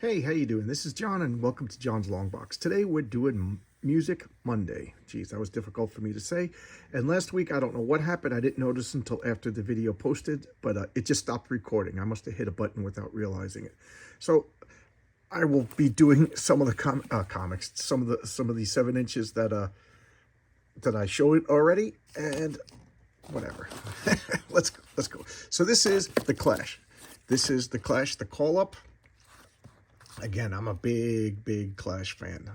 Hey, how you doing? This is John, and welcome to John's Long Box. Today we're doing Music Monday. Geez, that was difficult for me to say. And last week, I don't know what happened. I didn't notice until after the video posted, but it just stopped recording. I must have hit a button without realizing it. So I will be doing some of the comics, some of the 7 inches that I showed already, and whatever. let's go. So this is the Clash. This is the Clash, the call up. Again, I'm a big Clash fan.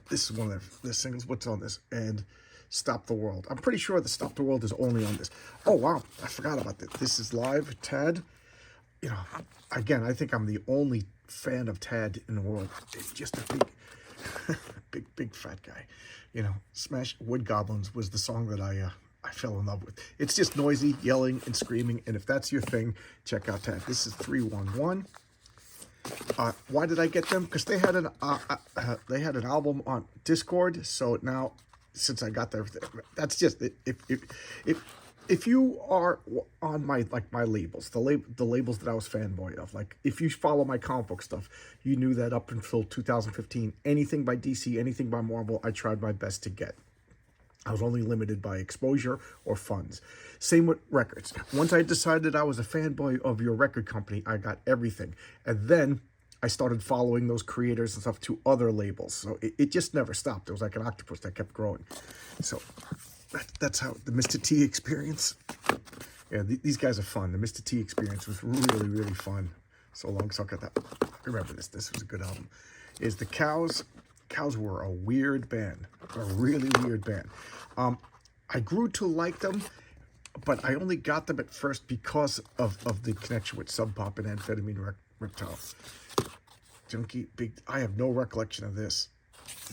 This is one of the singles. What's on this? And Stop the World. I'm pretty sure the Stop the World is only on this. Oh, wow. I forgot about this. This is live. Tad. You know, again, I think I'm the only fan of Tad in the world. It's just a big fat guy. You know, Smash Wood Goblins was the song that I fell in love with. It's just noisy, yelling, and screaming. And if that's your thing, check out Tad. This is 311. Why did I get them? Because they had an album on Discord. So now, since I got there, that's just it. If you are on my labels, the labels that I was fanboy of, like if you follow my comic book stuff, you knew that up until 2015, anything by DC, anything by Marvel, I tried my best to get. I was only limited by exposure or funds. Same with records. Once I decided I was a fanboy of your record company, I got everything. And then I started following those creators and stuff to other labels. So it just never stopped. It was like an octopus that kept growing. So that's how the Mr. T experience. Yeah, these guys are fun. The Mr. T experience was really fun. So long, so I got that. Remember this. This was a good album. Is the Cows. Cows were a weird band, a really weird band. I grew to like them, but I only got them at first because of the connection with Sub Pop and Amphetamine Reptile. Junkie, big. I have no recollection of this.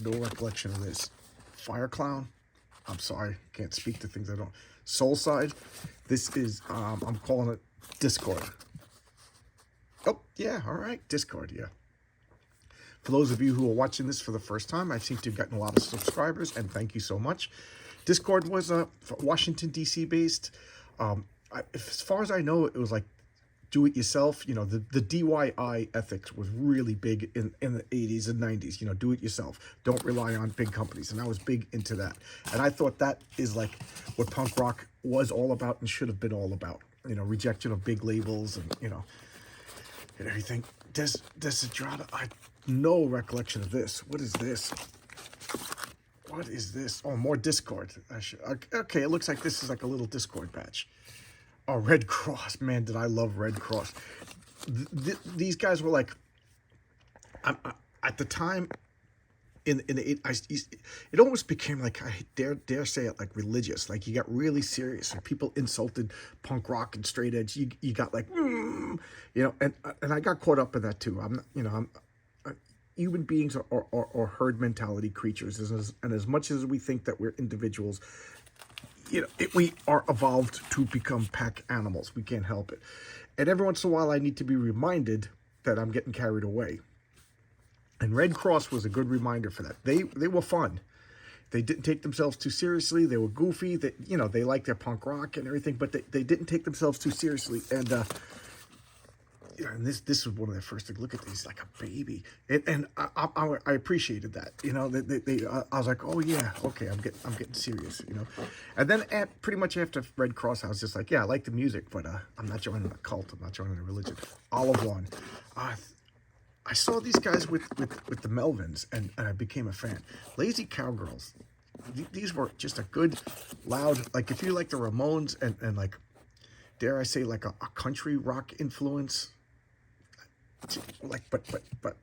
No recollection of this. Fire Clown. I'm sorry, can't speak to things I don't. Soul Side. This is I'm calling it Discord. Oh yeah, all right, Discord. Yeah. For those of you who are watching this for the first time, I seem to have gotten a lot of subscribers, and thank you so much. Discord was Washington, D.C. based. As far as I know, it was like do-it-yourself. You know, the DIY ethics was really big in the 80s and 90s. You know, do-it-yourself. Don't rely on big companies. And I was big into that. And I thought that is like what punk rock was all about and should have been all about. You know, rejection of big labels and, you know, and everything. Desiderata, no recollection of this. What is this? What is this? Oh, more Discord. Okay, it looks like this is like a little Discord patch. Oh, Red Cross. Man, did I love Red Cross. These guys were like, at the time, it almost became like, I dare say it, like religious. Like you got really serious and people insulted punk rock and straight edge. You got like, you know, and I got caught up in that too. Human beings are herd mentality creatures, and as much as we think that we're individuals, you know, we are evolved to become pack animals. We can't help it. And every once in a while, I need to be reminded that I'm getting carried away. And Red Cross was a good reminder for that. They were fun. They didn't take themselves too seriously. They were goofy. They, you know, they liked their punk rock and everything, but they didn't take themselves too seriously. And you know, and this was one of their first things. Look at these, like a baby, and I appreciated that. You know, I was like, oh yeah, okay, I'm getting serious. You know, and then pretty much after Red Cross, I was just like, yeah, I like the music, but I'm not joining a cult. I'm not joining a religion. Olive Lawn. I saw these guys with the Melvins, and I became a fan. Lazy Cowgirls. These were just a good, loud, like if you like the Ramones and like, dare I say, like a country rock influence. Like, but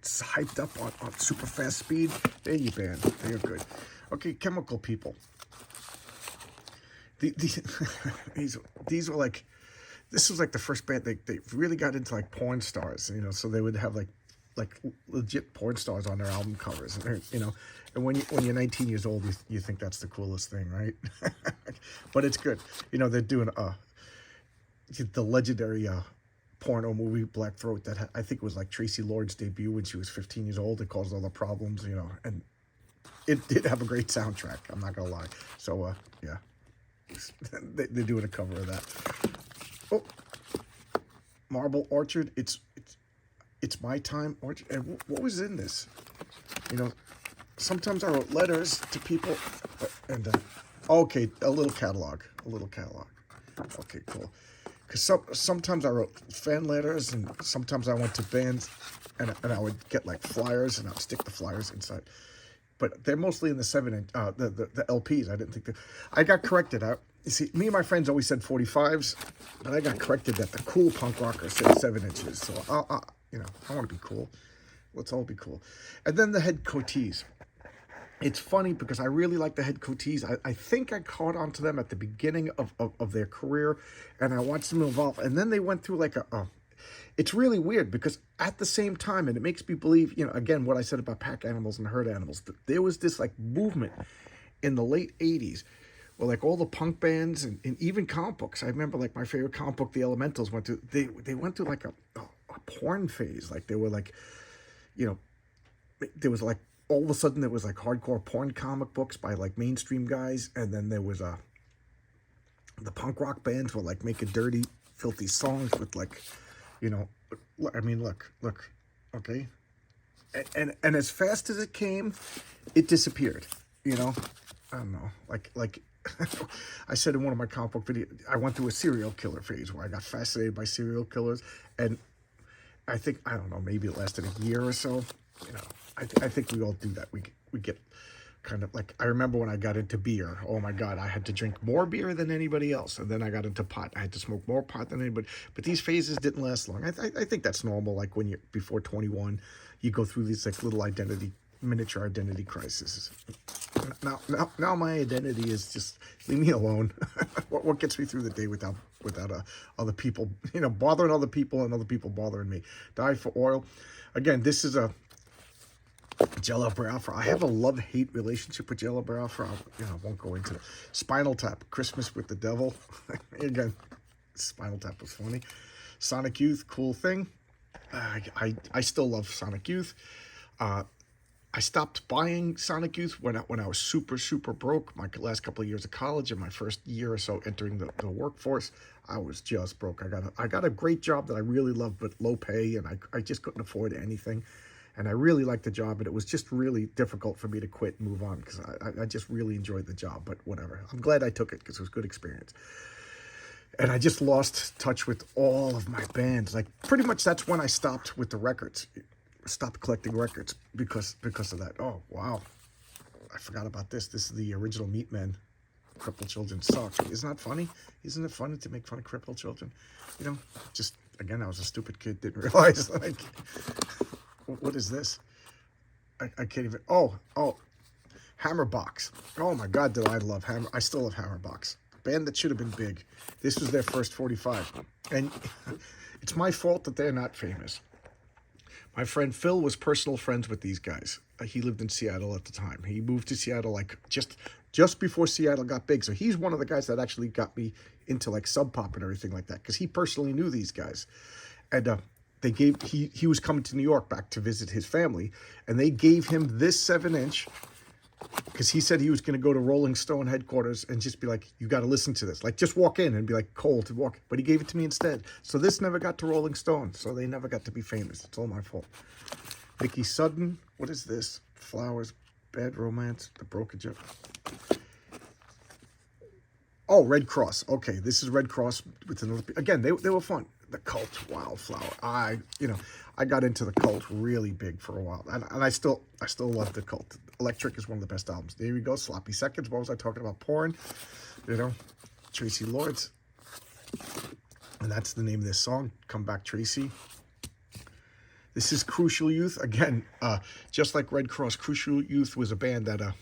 hyped up on super fast speed. They're your band. They're good. Okay, Chemical People. These were like, this was like the first band they really got into like porn stars. You know, so they would have like legit porn stars on their album covers. And you know, and when you're 19 years old, you think that's the coolest thing, right? But it's good. You know, they're doing the legendary porno movie Black Throat that I think was like Tracy Lord's debut when she was 15 years old. It caused all the problems, you know, and it did have a great soundtrack. I'm not gonna lie. So yeah, they're doing a cover of that. Oh, Marble Orchard. It's It's My Time. And what was in this? You know, sometimes I wrote letters to people, and okay, a little catalog. Okay, cool. Because sometimes I wrote fan letters, and sometimes I went to bands, and I would get like flyers, and I'd stick the flyers inside. But they're mostly in the 7-inch, the LPs. I didn't think that. I got corrected. You see, me and my friends always said 45s, but I got corrected that the cool punk rockers said 7 inches. So I want to be cool. Let's all be cool. And then the Head Coatees. It's funny because I really like the Head Coatees. I think I caught on to them at the beginning of their career, and I watched them evolve. And then they went through like it's really weird because at the same time, and it makes me believe, again, what I said about Pack Animals and Herd Animals, that there was this like movement in the late 80s where like all the punk bands and even comic books. I remember like my favorite comic book, The Elementals, they went through like a porn phase. Like they were like, there was like, all of a sudden there was like hardcore porn comic books by like mainstream guys. And then there was the punk rock bands were like making dirty, filthy songs with like, look, okay. And as fast as it came, it disappeared, I don't know, like I said in one of my comic book videos, I went through a serial killer phase where I got fascinated by serial killers. And I think, I don't know, maybe it lasted a year or so. I think we all do that. We get kind of like, I remember when I got into beer, oh my God, I had to drink more beer than anybody else. And then I got into pot. I had to smoke more pot than anybody. But these phases didn't last long. I think that's normal. Like when you're before 21, you go through these like little miniature identity crises. Now my identity is just leave me alone. What gets me through the day without other people, bothering other people and other people bothering me. Die for oil. Again, this is a Jello Biafra. I have a love-hate relationship with Jello Biafra. I won't go into it. Spinal Tap, Christmas with the Devil. Again, Spinal Tap was funny. Sonic Youth, cool thing. I still love Sonic Youth. I stopped buying Sonic Youth when I was super, super broke. My last couple of years of college and my first year or so entering the workforce, I was just broke. I got a great job that I really loved, but low pay, and I just couldn't afford anything. And I really liked the job, and it was just really difficult for me to quit and move on because I just really enjoyed the job, but whatever. I'm glad I took it because it was a good experience. And I just lost touch with all of my bands. Like, pretty much that's when I stopped with the records. Stopped collecting records because of that. Oh, wow. I forgot about this. This is the original Meatmen. Crippled Children suck. Isn't that funny? Isn't it funny to make fun of crippled children? Just, again, I was a stupid kid. Didn't realize, like... What is this? I can't even... Oh, Hammerbox. Oh my God, did I love Hammer... I still love Hammerbox. Band that should have been big. This was their first 45. And it's my fault that they're not famous. My friend Phil was personal friends with these guys. He lived in Seattle at the time. He moved to Seattle like just before Seattle got big. So he's one of the guys that actually got me into like Sub Pop and everything like that because he personally knew these guys. And he was coming to New York back to visit his family, and they gave him this 7-inch because he said he was going to go to Rolling Stone headquarters and just be like, you got to listen to this. Like, just walk in and be like, Cole to walk. But he gave it to me instead. So this never got to Rolling Stone. So they never got to be famous. It's all my fault. Vicky Sudden. What is this? Flowers. Bad Romance. The Broken Jet. Oh, Red Cross. Okay, this is Red Cross with another... Again, they were fun. The Cult, Wildflower. I got into the Cult really big for a while, and I still love the Cult. Electric is one of the best albums. There we go. Sloppy Seconds. What was I talking about? Porn. Tracy Lords, and that's the name of this song. Come Back, Tracy. This is Crucial Youth again. Just like Red Cross, Crucial Youth was a band that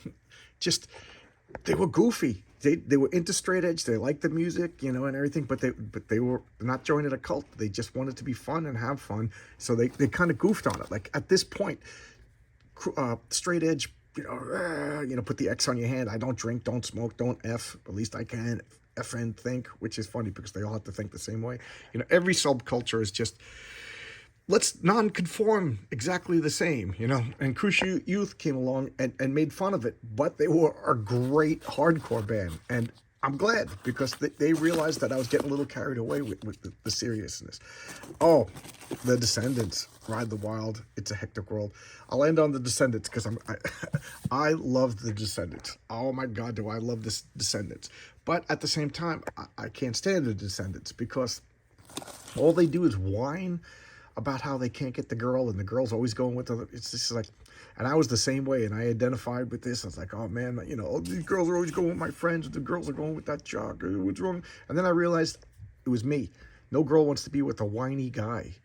they were goofy. They were into straight edge. They liked the music, and everything, but they were not joining a cult. They just wanted to be fun and have fun. So they kind of goofed on it. Like at this point, straight edge, put the X on your hand. I don't drink, don't smoke, don't F. At least I can FN think, which is funny because they all have to think the same way. Every subculture is just, let's non-conform exactly the same, And Crucial Youth came along and made fun of it, but they were a great hardcore band. And I'm glad because they realized that I was getting a little carried away with the seriousness. Oh, The Descendants, Ride the Wild, It's a Hectic World. I'll end on The Descendants because I love The Descendants. Oh my God, do I love this Descendants. But at the same time, I can't stand The Descendants because all they do is whine about how they can't get the girl and the girl's always going with the, it's just like, and I was the same way and I identified with this. I was like, oh man, you know, oh, these girls are always going with my friends, the girls are going with that jock, what's wrong? And then I realized it was me. No girl wants to be with a whiny guy.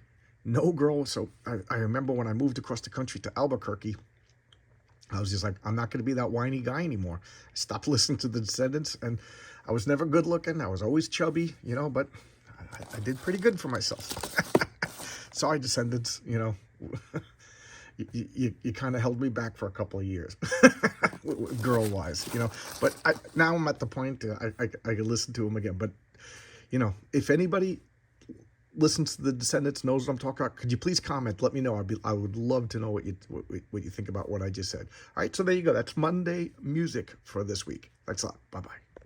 No girl. So I remember when I moved across the country to Albuquerque, I was just like, I'm not going to be that whiny guy anymore. I stopped listening to The Descendants, and I was never good looking. I was always chubby, you know, but I did pretty good for myself. Sorry, Descendants, you know, you kind of held me back for a couple of years, girl-wise, you know. But now I'm at the point I can listen to them again. But, you know, if anybody listens to The Descendants, knows what I'm talking about, could you please comment? Let me know. I would love to know what you think about what I just said. All right, so there you go. That's Monday music for this week. Thanks a lot. Bye-bye.